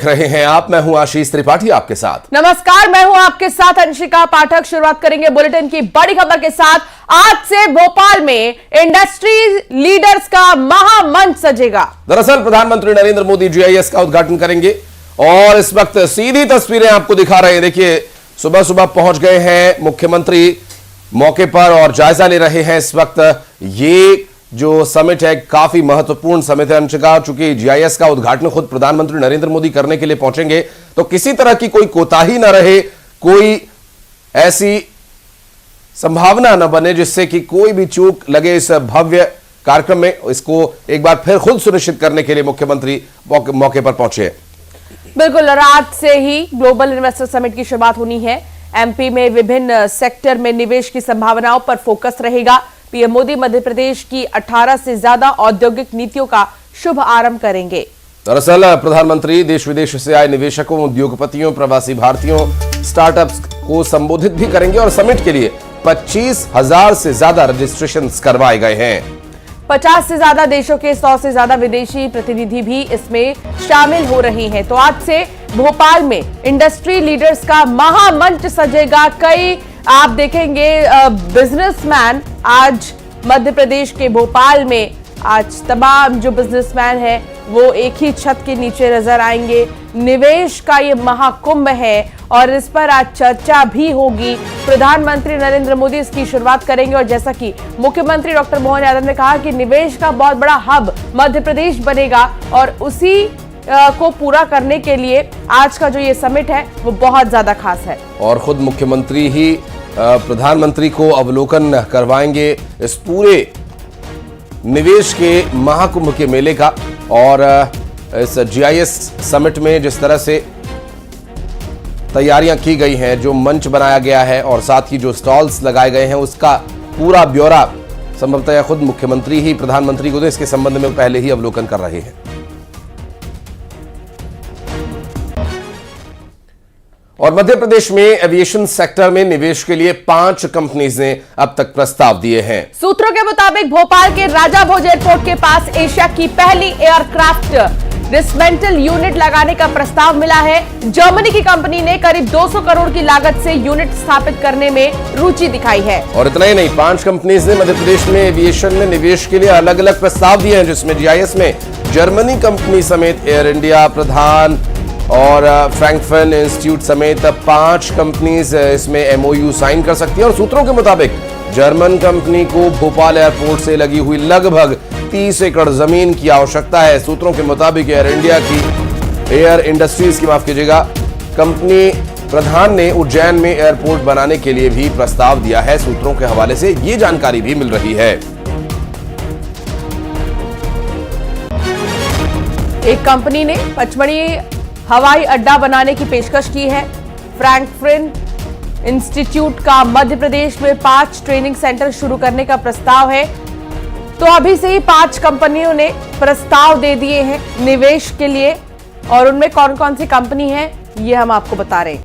रहे हैं आप, मैं हूं आशीष त्रिपाठी आपके साथ। नमस्कार, मैं हूं आपके साथ अंशिका पाठक। शुरुआत करेंगे बुलेटिन की बड़ी खबर के साथ। आज से भोपाल में इंडस्ट्री लीडर्स का महामंच सजेगा। दरअसल प्रधानमंत्री नरेंद्र मोदी जीआईएस का उद्घाटन करेंगे और इस वक्त सीधी तस्वीरें आपको दिखा रहे हैं। देखिए, सुबह सुबह पहुंच गए हैं मुख्यमंत्री मौके पर और जायजा ले रहे हैं। इस वक्त ये जो समिट है काफी महत्वपूर्ण समिट है अंशिका, चूंकि जीआईएस का उद्घाटन खुद प्रधानमंत्री नरेंद्र मोदी करने के लिए पहुंचेंगे तो किसी तरह की कोई कोताही ना रहे, कोई ऐसी संभावना न बने जिससे कि कोई भी चूक लगे इस भव्य कार्यक्रम में। इसको एक बार फिर खुद सुनिश्चित करने के लिए मुख्यमंत्री मौके पर पहुंचे। बिल्कुल, रात से ही ग्लोबल इन्वेस्टर समिट की शुरुआत होनी है। एमपी में विभिन्न सेक्टर में निवेश की संभावनाओं पर फोकस रहेगा। पीएम मोदी मध्य प्रदेश की 18 से ज्यादा औद्योगिक नीतियों का शुभ आरंभ करेंगे। दरअसल प्रधानमंत्री देश विदेश से आए निवेशकों, उद्योगपतियों, प्रवासी भारतीयों, स्टार्टअप्स को संबोधित भी करेंगे और समिट के लिए 25,000 से ज्यादा रजिस्ट्रेशन करवाए गए हैं। 50 से ज्यादा देशों के 100 से ज्यादा विदेशी प्रतिनिधि भी इसमें शामिल हो रहे हैं। तो आज से भोपाल में इंडस्ट्री लीडर्स का महामंच सजेगा। कई आप देखेंगे बिजनेसमैन आज मध्य प्रदेश के भोपाल में, आज तमाम जो बिजनेसमैन है वो एक ही छत के नीचे नजर आएंगे। निवेश का ये महाकुंभ है और इस पर आज चर्चा भी होगी। प्रधानमंत्री नरेंद्र मोदी इसकी शुरुआत करेंगे और जैसा कि मुख्यमंत्री डॉक्टर मोहन यादव ने कहा कि निवेश का बहुत बड़ा हब मध्य प्रदेश बनेगा और उसी को पूरा करने के लिए आज का जो ये समिट है वो बहुत ज्यादा खास है। और खुद मुख्यमंत्री ही प्रधानमंत्री को अवलोकन करवाएंगे इस पूरे निवेश के महाकुंभ के मेले का। और इस जीआईएस समिट में जिस तरह से तैयारियां की गई हैं, जो मंच बनाया गया है और साथ ही जो स्टॉल्स लगाए गए हैं, उसका पूरा ब्यौरा संभवतः खुद मुख्यमंत्री ही प्रधानमंत्री को इसके संबंध में पहले ही अवलोकन कर रहे हैं। और मध्य प्रदेश में एविएशन सेक्टर में निवेश के लिए 5 कंपनीज ने अब तक प्रस्ताव दिए हैं। सूत्रों के मुताबिक भोपाल के राजा भोज एयरपोर्ट के पास एशिया की पहली एयरक्राफ्ट डिसमेंटल यूनिट लगाने का प्रस्ताव मिला है। जर्मनी की कंपनी ने करीब 200 करोड़ की लागत से यूनिट स्थापित करने में रुचि दिखाई है। और इतना ही नहीं, 5 कंपनीज ने मध्य प्रदेश में एविएशन में निवेश के लिए अलग अलग प्रस्ताव दिए हैं, जिसमें जीआईएस में जर्मनी कंपनी समेत एयर इंडिया, प्रधान और फ्रैंकफर्ट इंस्टीट्यूट समेत 5 कंपनीज इसमें एमओयू साइन कर सकती हैं। और सूत्रों के मुताबिक जर्मन कंपनी को भोपाल एयरपोर्ट से लगी हुई लगभग 30 एकड़ जमीन की आवश्यकता है। सूत्रों के मुताबिक एयर इंडिया की एयर इंडस्ट्रीज की माफ कीजिएगा कंपनी प्रधान ने उज्जैन में एयरपोर्ट बनाने के लिए भी प्रस्ताव दिया है। सूत्रों के हवाले से ये जानकारी भी मिल रही है। एक कंपनी ने पचमढ़ी हवाई अड्डा बनाने की पेशकश की है। फ्रैंकफर्ट इंस्टीट्यूट का मध्य प्रदेश में 5 ट्रेनिंग सेंटर शुरू करने का प्रस्ताव है। तो अभी से ही 5 कंपनियों ने प्रस्ताव दे दिए हैं निवेश के लिए और उनमें कौन कौन सी कंपनी है ये हम आपको बता रहे हैं।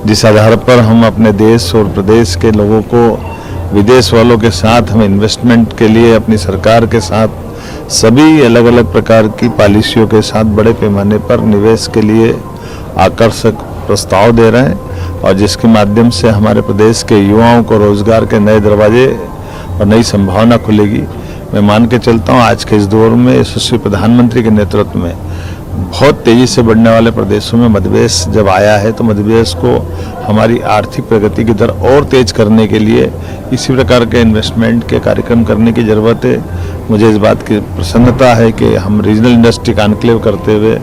जिस आधार पर हम अपने देश और प्रदेश के लोगों को विदेश वालों के साथ हम इन्वेस्टमेंट के लिए अपनी सरकार के साथ सभी अलग अलग प्रकार की पॉलिसियों के साथ बड़े पैमाने पर निवेश के लिए आकर्षक प्रस्ताव दे रहे हैं और जिसके माध्यम से हमारे प्रदेश के युवाओं को रोजगार के नए दरवाजे और नई संभावना खुलेगी। मैं मान के चलता हूँ आज के इस दौर में यशस्वी प्रधानमंत्री के नेतृत्व में बहुत तेजी से बढ़ने वाले प्रदेशों में मध्य प्रदेश जब आया है तो मध्य प्रदेश को हमारी आर्थिक प्रगति की दर और तेज करने के लिए इसी प्रकार के इन्वेस्टमेंट के कार्यक्रम करने की ज़रूरत है। मुझे इस बात की प्रसन्नता है कि हम रीजनल इंडस्ट्री कॉन्क्लेव करते हुए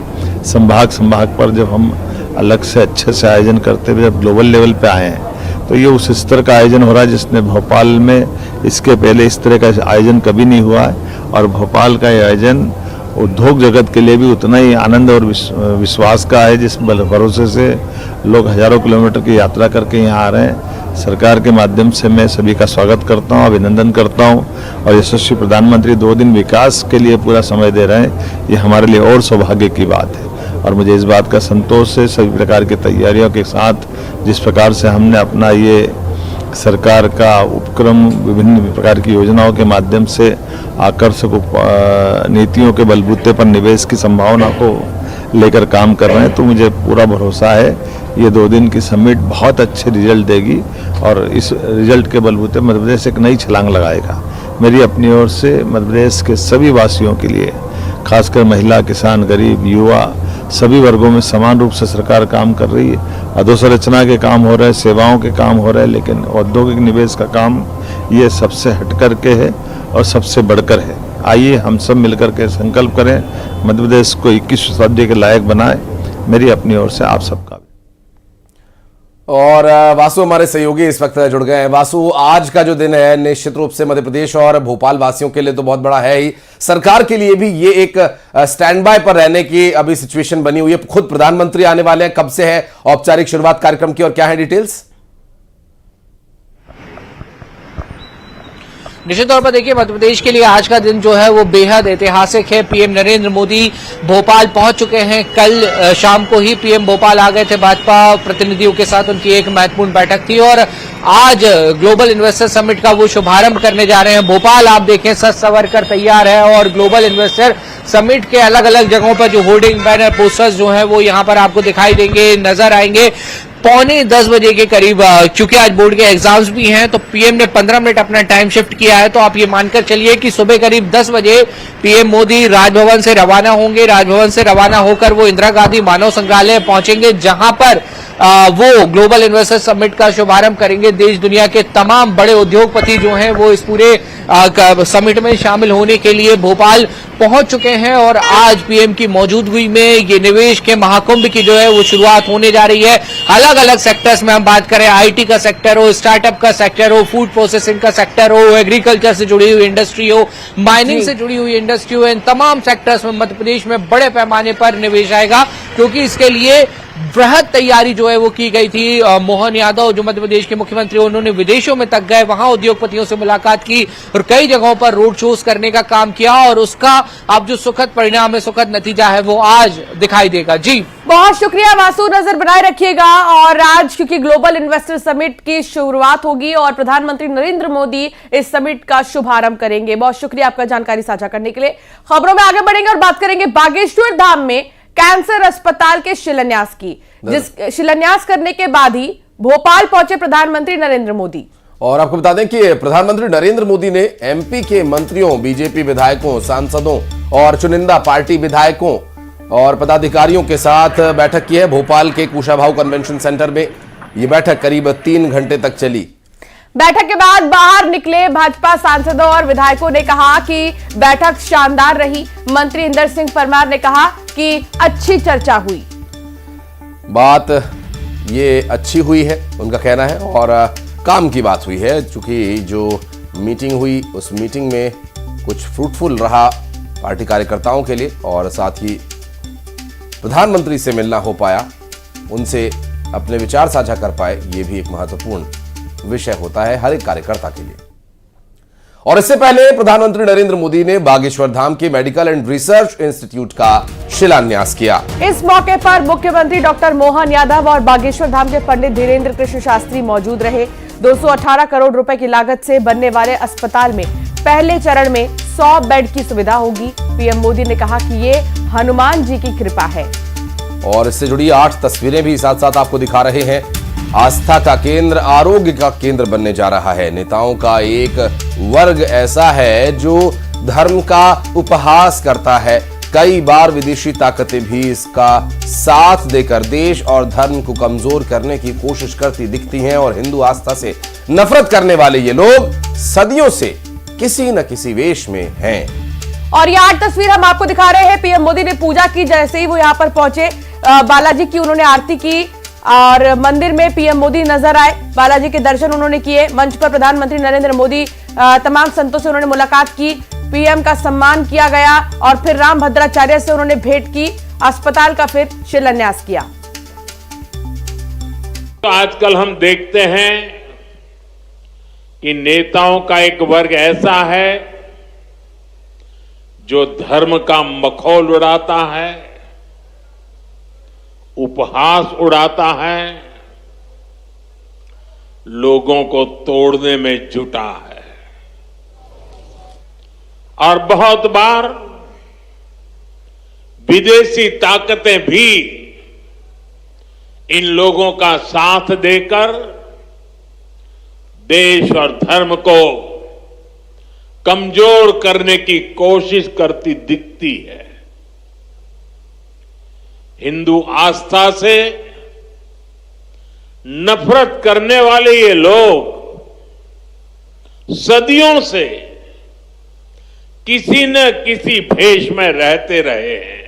संभाग पर जब हम अलग से अच्छे से आयोजन करते हुए जब ग्लोबल लेवल पे आए हैं तो ये उस स्तर का आयोजन हो रहा है जिसने भोपाल में इसके पहले इस तरह का आयोजन कभी नहीं हुआ है। और भोपाल का आयोजन उद्योग जगत के लिए भी उतना ही आनंद और विश्वास का है, जिस भरोसे से लोग हजारों किलोमीटर की यात्रा करके यहाँ आ रहे हैं। सरकार के माध्यम से मैं सभी का स्वागत करता हूँ, अभिनंदन करता हूँ और यशस्वी प्रधानमंत्री 2 दिन विकास के लिए पूरा समय दे रहे हैं, ये हमारे लिए और सौभाग्य की बात है। और मुझे इस बात का संतोष है सभी प्रकार की तैयारियों के साथ जिस प्रकार से हमने अपना ये सरकार का उपक्रम विभिन्न प्रकार की योजनाओं के माध्यम से आकर्षक नीतियों के बलबूते पर निवेश की संभावना को लेकर काम कर रहे हैं। तो मुझे पूरा भरोसा है ये 2 दिन की समिट बहुत अच्छे रिजल्ट देगी और इस रिजल्ट के बलबूते मध्य प्रदेश एक नई छलांग लगाएगा। मेरी अपनी ओर से मध्य प्रदेश के सभी वासियों के लिए, खासकर महिला, किसान, गरीब, युवा, सभी वर्गों में समान रूप से सरकार काम कर रही है। अधोसंरचना के काम हो रहे हैं, सेवाओं के काम हो रहे हैं, लेकिन औद्योगिक निवेश का काम ये सबसे हटकर के है और सबसे बढ़कर है। आइए हम सब मिलकर के संकल्प करें, मध्य प्रदेश को 21वीं शताब्दी के लायक बनाए। मेरी अपनी ओर से आप सबका भी। और वासु हमारे सहयोगी इस वक्त जुड़ गए हैं। वासु, आज का जो दिन है निश्चित रूप से मध्य प्रदेश और भोपाल वासियों के लिए तो बहुत बड़ा है ही, सरकार के लिए भी ये एक स्टैंड बाय पर रहने की अभी सिचुएशन बनी हुई है। खुद प्रधानमंत्री आने वाले हैं, कब से है औपचारिक शुरुआत कार्यक्रम की और क्या है डिटेल्स? निश्चित तौर पर देखिए, मध्य प्रदेश के लिए आज का दिन जो है वो बेहद ऐतिहासिक है। पीएम नरेंद्र मोदी भोपाल पहुंच चुके हैं। कल शाम को ही पीएम भोपाल आ गए थे। भाजपा प्रतिनिधियों के साथ उनकी एक महत्वपूर्ण बैठक थी और आज ग्लोबल इन्वेस्टर समिट का वो शुभारंभ करने जा रहे हैं। भोपाल आप देखें सज संवर कर तैयार है और ग्लोबल इन्वेस्टर समिट के अलग अलग जगहों पर जो होर्डिंग, बैनर, पोस्टर्स जो हैं वो यहां पर आपको दिखाई देंगे, नजर आएंगे। 9:45 बजे के करीब, क्योंकि आज बोर्ड के एग्जाम्स भी हैं, तो पीएम ने 15 मिनट अपना टाइम शिफ्ट किया है। तो आप ये मानकर चलिए कि सुबह करीब 10 बजे पीएम मोदी राजभवन से रवाना होंगे। राजभवन से रवाना होकर वो इंदिरा गांधी मानव संग्रहालय पहुंचेंगे, जहां पर वो ग्लोबल इन्वेस्टर समिट का शुभारंभ करेंगे। देश दुनिया के तमाम बड़े उद्योगपति जो हैं वो इस पूरे समिट में शामिल होने के लिए भोपाल पहुंच चुके हैं और आज पीएम की मौजूदगी में ये निवेश के महाकुंभ की जो है वो शुरुआत होने जा रही है। अलग अलग सेक्टर्स में हम बात करें, आईटी का सेक्टर हो, स्टार्टअप का सेक्टर हो, फूड प्रोसेसिंग का सेक्टर हो, एग्रीकल्चर से जुड़ी हुई इंडस्ट्री हो, माइनिंग से जुड़ी हुई इंडस्ट्री हो, इन तमाम सेक्टर्स में मध्य प्रदेश में बड़े पैमाने पर निवेश आएगा, क्योंकि इसके लिए बृहद तैयारी जो है वो की गई थी। मोहन यादव जो मध्य प्रदेश के मुख्यमंत्री, उन्होंने विदेशों में तक गए, वहां उद्योगपतियों से मुलाकात की और कई जगहों पर रोड शोज करने का काम किया और उसका अब जो सुखद परिणाम है, सुखद नतीजा है, वो आज दिखाई देगा। जी बहुत शुक्रिया वासु, नजर बनाए रखिएगा। और आज क्योंकि ग्लोबल इन्वेस्टर समिट की शुरुआत होगी और प्रधानमंत्री नरेंद्र मोदी इस समिट का शुभारंभ करेंगे। बहुत शुक्रिया आपका जानकारी साझा करने के लिए। खबरों में आगे बढ़ेंगे और बात करेंगे बागेश्वर धाम में कैंसर अस्पताल के शिलान्यास की, जिस शिलान्यास करने के बाद ही भोपाल पहुंचे प्रधानमंत्री नरेंद्र मोदी। और आपको बता दें कि प्रधानमंत्री नरेंद्र मोदी ने एमपी के मंत्रियों, बीजेपी विधायकों, सांसदों और चुनिंदा पार्टी विधायकों और पदाधिकारियों के साथ बैठक की है भोपाल के कुशाभाऊ कन्वेंशन सेंटर में। यह बैठक करीब 3 घंटे तक चली। बैठक के बाद बाहर निकले भाजपा सांसदों और विधायकों ने कहा कि बैठक शानदार रही। मंत्री इंदर सिंह परमार ने कहा कि अच्छी चर्चा हुई। बात ये अच्छी हुई है, उनका कहना है, और काम की बात हुई है, चूंकि जो मीटिंग हुई उस मीटिंग में कुछ फ्रूटफुल रहा पार्टी कार्यकर्ताओं के लिए और साथ ही प्रधानमंत्री से मिलना हो पाया, उनसे अपने विचार साझा कर पाए। ये भी एक महत्वपूर्ण विषय होता है हर एक कार्यकर्ता के लिए। और इससे पहले प्रधानमंत्री नरेंद्र मोदी ने बागेश्वर धाम के मेडिकल एंड रिसर्च इंस्टीट्यूट का शिलान्यास किया। इस मौके पर मुख्यमंत्री डॉक्टर मोहन यादव और बागेश्वर धाम के पंडित धीरेन्द्र कृष्ण शास्त्री मौजूद रहे। 218 करोड़ रुपए की लागत से बनने वाले अस्पताल में पहले चरण में 100 बेड की सुविधा होगी। पीएम मोदी ने कहा कि ये हनुमान जी की कृपा है। और इससे जुड़ी 8 तस्वीरें भी साथ साथ आपको दिखा रहे हैं। आस्था का केंद्र आरोग्य का केंद्र बनने जा रहा है। नेताओं का एक वर्ग ऐसा है जो धर्म का उपहास करता है। कई बार विदेशी ताकतें भी इसका साथ देकर देश और धर्म को कमजोर करने की कोशिश करती दिखती हैं और हिंदू आस्था से नफरत करने वाले ये लोग सदियों से किसी न किसी वेश में हैं। और ये 8 तस्वीर हम आपको दिखा रहे हैं। पीएम मोदी ने पूजा की, जैसे ही वो यहाँ पर पहुंचे बालाजी की उन्होंने आरती की और मंदिर में पीएम मोदी नजर आए। बालाजी के दर्शन उन्होंने किए। मंच पर प्रधानमंत्री नरेंद्र मोदी तमाम संतों से उन्होंने मुलाकात की। पीएम का सम्मान किया गया और फिर राम भद्राचार्य से उन्होंने भेंट की। अस्पताल का फिर शिलान्यास किया। तो आजकल हम देखते हैं कि नेताओं का एक वर्ग ऐसा है जो धर्म का मखौल उड़ाता है, उपहास उड़ाता है, लोगों को तोड़ने में जुटा है और बहुत बार विदेशी ताकतें भी इन लोगों का साथ देकर देश और धर्म को कमजोर करने की कोशिश करती दिखती है। हिंदू आस्था से नफरत करने वाले ये लोग सदियों से किसी न किसी भेष में रहते रहे हैं।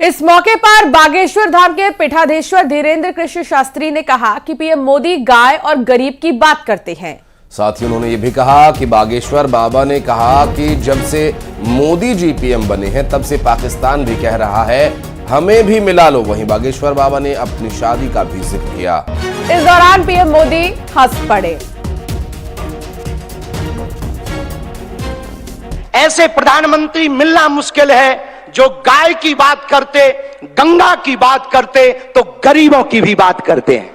इस मौके पर बागेश्वर धाम के पीठाधीश्वर धीरेन्द्र कृष्ण शास्त्री ने कहा कि पीएम मोदी गाय और गरीब की बात करते हैं। साथ ही उन्होंने ये भी कहा कि बागेश्वर बाबा ने कहा कि जब से मोदी जी पीएम बने हैं तब से पाकिस्तान भी कह रहा है हमें भी मिला लो। वहीं बागेश्वर बाबा ने अपनी शादी का भी जिक्र किया। इस दौरान पीएम मोदी हंस पड़े। ऐसे प्रधानमंत्री मिलना मुश्किल है जो गाय की बात करते, गंगा की बात करते तो गरीबों की भी बात करते हैं।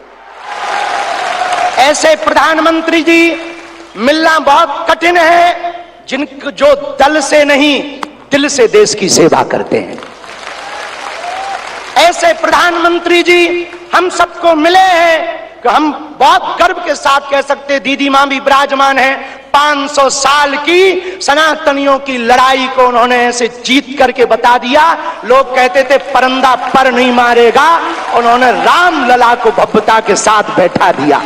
ऐसे प्रधानमंत्री जी मिलना बहुत कठिन है जो दल से नहीं दिल से देश की सेवा करते हैं। ऐसे प्रधानमंत्री जी हम सबको मिले हैं कि हम बहुत गर्व के साथ कह सकते हैं, दीदी मां भी विराजमान है, 500 साल की सनातनियों की लड़ाई को उन्होंने ऐसे जीत करके बता दिया। लोग कहते थे परंदा पर नहीं मारेगा, उन्होंने राम लला को भव्यता के साथ बैठा दिया।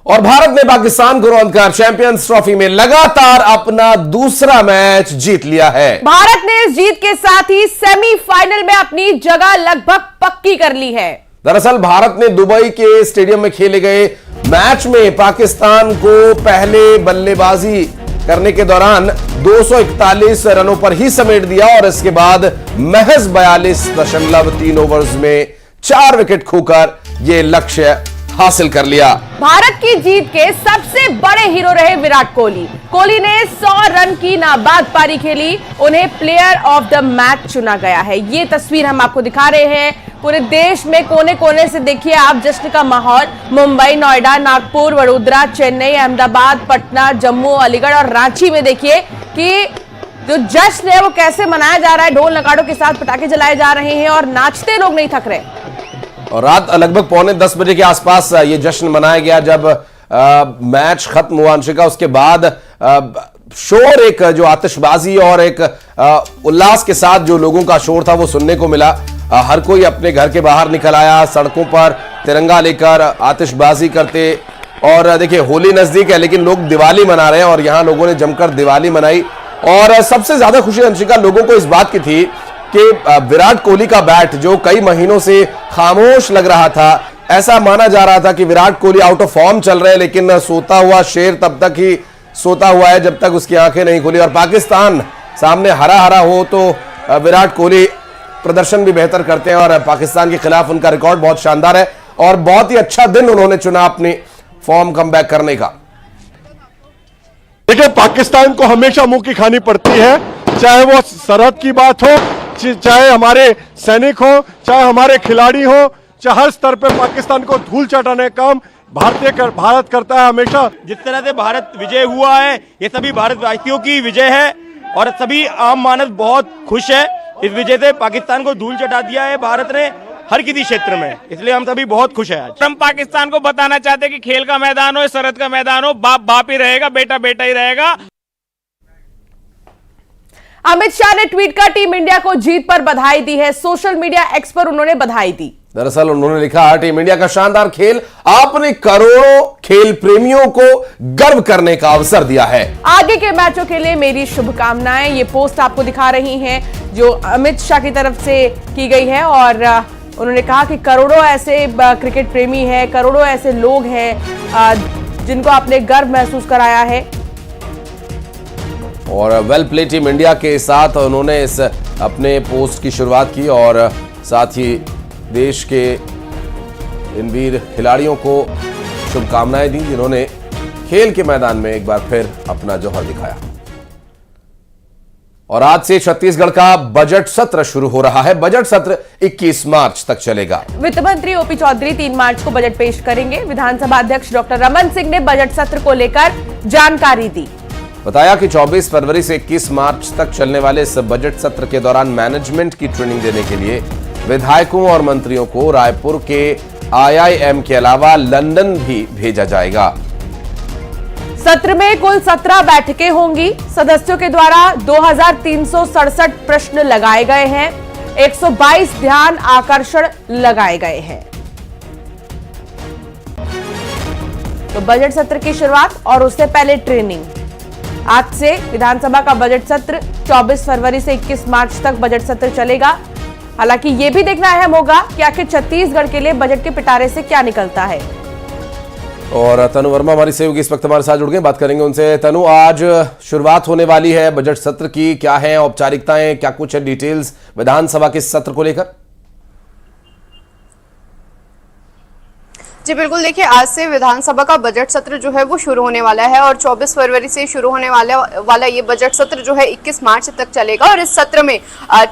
और भारत ने पाकिस्तान को रौंदकर चैंपियंस ट्रॉफी में लगातार अपना दूसरा मैच जीत लिया है। भारत ने इस जीत के साथ ही सेमीफाइनल में अपनी जगह लगभग पक्की कर ली है। दरअसल भारत ने दुबई के स्टेडियम में खेले गए मैच में पाकिस्तान को पहले बल्लेबाजी करने के दौरान 241 रनों पर ही समेट दिया और इसके बाद महज 42.3 ओवर्स में 4 विकेट खोकर यह लक्ष्य हासिल कर लिया। भारत की जीत के सबसे बड़े हीरो रहे विराट कोहली। कोहली ने 100 रन की नाबाद पारी खेली, उन्हें प्लेयर ऑफ द मैच चुना गया है। ये तस्वीर हम आपको दिखा रहे हैं। पूरे देश में कोने कोने से देखिए आप जश्न का माहौल। मुंबई, नोएडा, नागपुर, वडोदरा, चेन्नई, अहमदाबाद, पटना, जम्मू, अलीगढ़ और रांची में देखिए कि जो जश्न है वो कैसे मनाया जा रहा है। ढोल नगाड़ों के साथ पटाखे जलाए जा रहे हैं और नाचते लोग नहीं थक रहे। और रात लगभग 9:45 बजे के आसपास ये जश्न मनाया गया जब मैच खत्म हुआ अंशिका। उसके बाद शोर, एक जो आतिशबाजी और एक उल्लास के साथ जो लोगों का शोर था वो सुनने को मिला। हर कोई अपने घर के बाहर निकल आया, सड़कों पर तिरंगा लेकर आतिशबाजी करते। और देखिए होली नजदीक है लेकिन लोग दिवाली मना रहे हैं और यहां लोगों ने जमकर दिवाली मनाई। और सबसे ज्यादा खुशी अंशिका लोगों को इस बात की थी कि विराट कोहली का बैट जो कई महीनों से खामोश लग रहा था, ऐसा माना जा रहा था कि Virat Kohli out of form चल रहे हैं, लेकिन सोता हुआ शेर तब तक ही सोता हुआ है जब तक उसकी आंखें नहीं खुली। और पाकिस्तान सामने हरा हरा हो तो विराट कोहली प्रदर्शन भी बेहतर करते हैं और पाकिस्तान के खिलाफ उनका रिकॉर्ड बहुत शानदार है और बहुत ही अच्छा दिन उन्होंने चुना अपनी फॉर्म कमबैक करने का। देखिए पाकिस्तान को हमेशा मुंह की खानी पड़ती है, चाहे वो सरहद की बात हो, चाहे हमारे सैनिक हो, चाहे हमारे खिलाड़ी हो, चाहे हर स्तर पे पाकिस्तान को धूल चटाने का काम भारत करता है हमेशा। जिस तरह से भारत विजय हुआ है ये सभी भारतवासियों की विजय है और सभी आम मानव बहुत खुश है। इस विजय से पाकिस्तान को धूल चटा दिया है भारत ने हर किसी क्षेत्र में, इसलिए हम सभी बहुत खुश हैं। आज हम पाकिस्तान को बताना चाहते हैं कि खेल का मैदान हो, सरहद का मैदान हो, बाप बाप ही रहेगा, बेटा बेटा ही रहेगा। अमित शाह ने ट्वीट कर टीम इंडिया को जीत पर बधाई दी है। सोशल मीडिया एक्स पर उन्होंने बधाई दी। दरअसल उन्होंने लिखा टीम इंडिया का शानदार खेल आपने करोड़ों खेल प्रेमियों को गर्व करने का अवसर दिया है। आगे के मैचों के लिए मेरी शुभकामनाएं। ये पोस्ट आपको दिखा रही हैं जो अमित शाह की तरफ से की गई है और उन्होंने कहा कि करोड़ों ऐसे क्रिकेट प्रेमी हैं, करोड़ों ऐसे लोग हैं जिनको आपने गर्व महसूस कराया है। और वेल प्ले टीम इंडिया के साथ उन्होंने इस अपने पोस्ट की शुरुआत की और साथ ही देश के इन वीर खिलाड़ियों को शुभकामनाएं दी जिन्होंने खेल के मैदान में एक बार फिर अपना जौहर दिखाया। और आज से छत्तीसगढ़ का बजट सत्र शुरू हो रहा है। बजट सत्र 21 मार्च तक चलेगा। वित्त मंत्री ओपी चौधरी 3 मार्च को बजट पेश करेंगे। विधानसभा अध्यक्ष डॉक्टर रमन सिंह ने बजट सत्र को लेकर जानकारी दी। बताया कि 24 फरवरी से 21 मार्च तक चलने वाले इस बजट सत्र के दौरान मैनेजमेंट की ट्रेनिंग देने के लिए विधायकों और मंत्रियों को रायपुर के IIM के अलावा लंदन भी भेजा जाएगा। सत्र में कुल 17 बैठकें होंगी। सदस्यों के द्वारा 2367 प्रश्न लगाए गए हैं। 122 ध्यान आकर्षण लगाए गए हैं। तो बजट सत्र की शुरुआत और उससे पहले ट्रेनिंग। आज से विधानसभा का बजट सत्र 24 फरवरी से 21 मार्च तक बजट सत्र चलेगा। हालांकि यह भी देखना अहम होगा कि आखिर छत्तीसगढ़ के लिए बजट के पिटारे से क्या निकलता है। और तनु वर्मा हमारी सहयोगी इस वक्त हमारे साथ जुड़ गए, बात करेंगे उनसे। तनु, आज शुरुआत होने वाली है बजट सत्र की, क्या है औपचारिकताएं, क्या कुछ है डिटेल्स विधानसभा के सत्र को लेकर? जी बिल्कुल, देखिए आज से विधानसभा का बजट सत्र जो है वो शुरू होने वाला है और 24 फरवरी से शुरू होने वाला ये बजट सत्र जो है 21 मार्च तक चलेगा। और इस सत्र में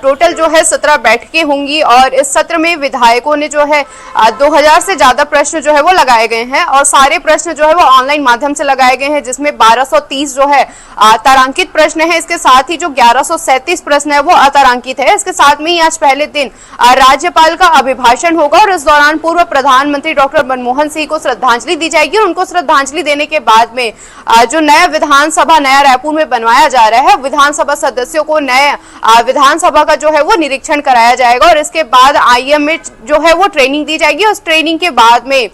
टोटल जो है 17 बैठकें होंगी और इस सत्र में विधायकों ने जो है 2000 से ज्यादा प्रश्न जो है वो लगाए गए हैं और सारे प्रश्न जो है वो ऑनलाइन माध्यम से लगाए गए हैं, जिसमें 1230 जो है तारांकित प्रश्न है। इसके साथ ही जो 1137 प्रश्न है वो अतारांकित है। इसके साथ में ही आज पहले दिन राज्यपाल का अभिभाषण होगा और इस दौरान पूर्व प्रधानमंत्री डॉक्टर मनमोहन सिंह को श्रद्धांजलि दी जाएगी और उनको श्रद्धांजलि देने के बाद में जो नया विधानसभा नया रायपुर में बनवाया जा रहा है, विधानसभा सदस्यों को नए विधानसभा का जो है वो निरीक्षण कराया जाएगा और इसके बाद IIM में जो है वो ट्रेनिंग दी जाएगी। उस ट्रेनिंग के बाद में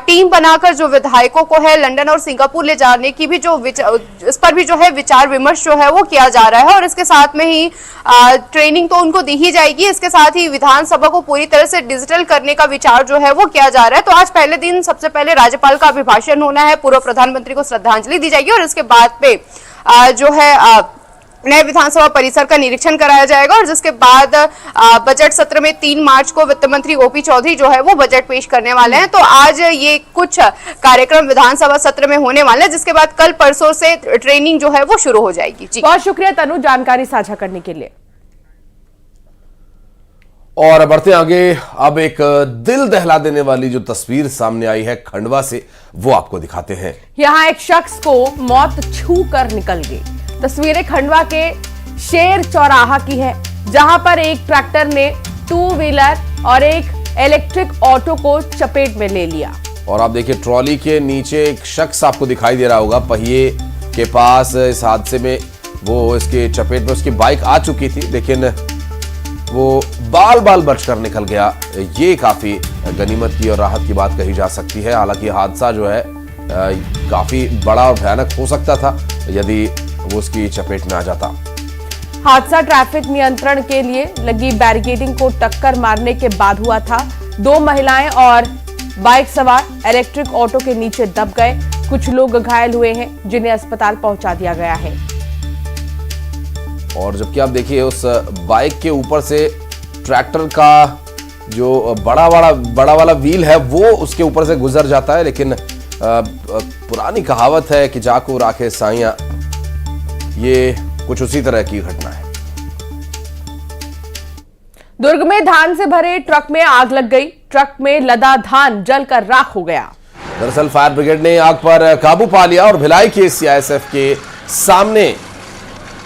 टीम बनाकर जो विधायकों को है लंदन और सिंगापुर ले जाने की भी इस पर भी जो है विचार विमर्श जो है वो किया जा रहा है और इसके साथ में ही ट्रेनिंग तो उनको दी ही जाएगी। इसके साथ ही विधानसभा को पूरी तरह से डिजिटल करने का विचार जो है वो किया जा रहा है। तो आज पहले दिन सबसे पहले राज्यपाल का अभिभाषण होना है, पूर्व प्रधानमंत्री को श्रद्धांजलि दी जाएगी और इसके बाद पे जो है नए विधानसभा परिसर का निरीक्षण कराया जाएगा और जिसके बाद बजट सत्र में 3 मार्च को वित्त मंत्री ओपी चौधरी जो है वो बजट पेश करने वाले हैं। तो आज ये कुछ कार्यक्रम विधानसभा सत्र में होने वाले हैं, जिसके बाद कल परसों से ट्रेनिंग जो है वो शुरू हो जाएगी। जी बहुत शुक्रिया तनु जानकारी साझा करने के लिए। और बढ़ते आगे, अब एक दिल दहला देने वाली जो तस्वीर सामने आई है खंडवा से, वो आपको दिखाते हैं। यहाँ एक शख्स को मौत छू कर निकल गई। तस्वीरें खंडवा के शेर चौराहा की है, जहां पर एक ट्रैक्टर ने 2 व्हीलर और एक इलेक्ट्रिक ऑटो को चपेट में ले लिया। और आप देखिए ट्रॉली के नीचे एक शख्स आपको दिखाई दे रहा होगा पहिए के पास। इस हादसे में वो इसके चपेट में उसकी बाइक आ चुकी थी, लेकिन वो बाल बाल बचकर निकल गया। ये काफी गनीमत की और राहत की बात कही जा सकती है। हालांकि हादसा जो है काफी बड़ा और भयानक हो सकता था यदि वो उसकी चपेट में आ जाता। हादसा ट्रैफिक नियंत्रण के लिए लगी बैरिकेडिंग को टक्कर मारने के बाद हुआ था। 2 महिलाएं और बाइक सवार इलेक्ट्रिक ऑटो के नीचे दब गए। कुछ लोग घायल हुए हैं, जिन्हें अस्पताल पहुंचा दिया गया है। और जबकि आप देखिए उस बाइक के ऊपर से ट्रैक्टर का जो बड़ा वाला व्हील है वो उसके ऊपर से गुजर जाता है। लेकिन पुरानी कहावत है कि जाको राखे साइयां, ये कुछ उसी तरह की घटना है। दुर्ग में धान से भरे ट्रक में आग लग गई। ट्रक में लदा धान जलकर राख हो गया। दरअसल फायर ब्रिगेड ने आग पर काबू पा लिया और भिलाई के CISF के सामने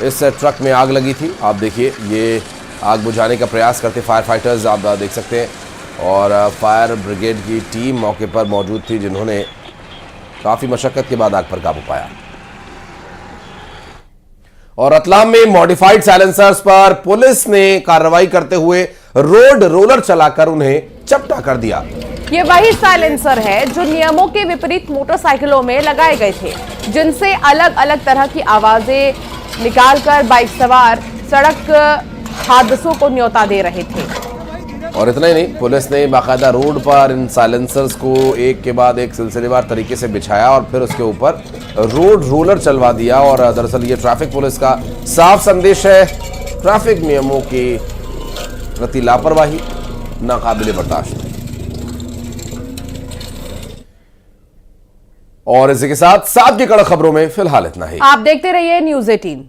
इस ट्रक में आग लगी थी। आप देखिए ये आग बुझाने का प्रयास करते फायर फाइटर्स आप देख सकते हैं और फायर ब्रिगेड की टीम मौके पर मौजूद थी, जिन्होंने काफी मशक्कत के बाद आग पर काबू पाया। और रतलाम में मॉडिफाइड साइलेंसर्स पर पुलिस ने कार्रवाई करते हुए रोड रोलर चलाकर उन्हें चपटा कर दिया। ये वही साइलेंसर है जो नियमों के विपरीत मोटरसाइकिलों में लगाए गए थे, जिनसे अलग अलग तरह की आवाजें निकालकर बाइक सवार सड़क हादसों को न्योता दे रहे थे। और इतना ही नहीं, पुलिस ने बाकायदा रोड पर इन साइलेंसर्स को एक के बाद एक सिलसिलेवार तरीके से बिछाया और फिर उसके ऊपर रोड रोलर चलवा दिया। और दरअसल ये ट्रैफिक पुलिस का साफ संदेश है, ट्रैफिक नियमों की प्रति लापरवाही नाकाबिले बर्दाश्त है। और इसी के साथ की कड़क खबरों में फिलहाल इतना ही। आप देखते रहिए News 18।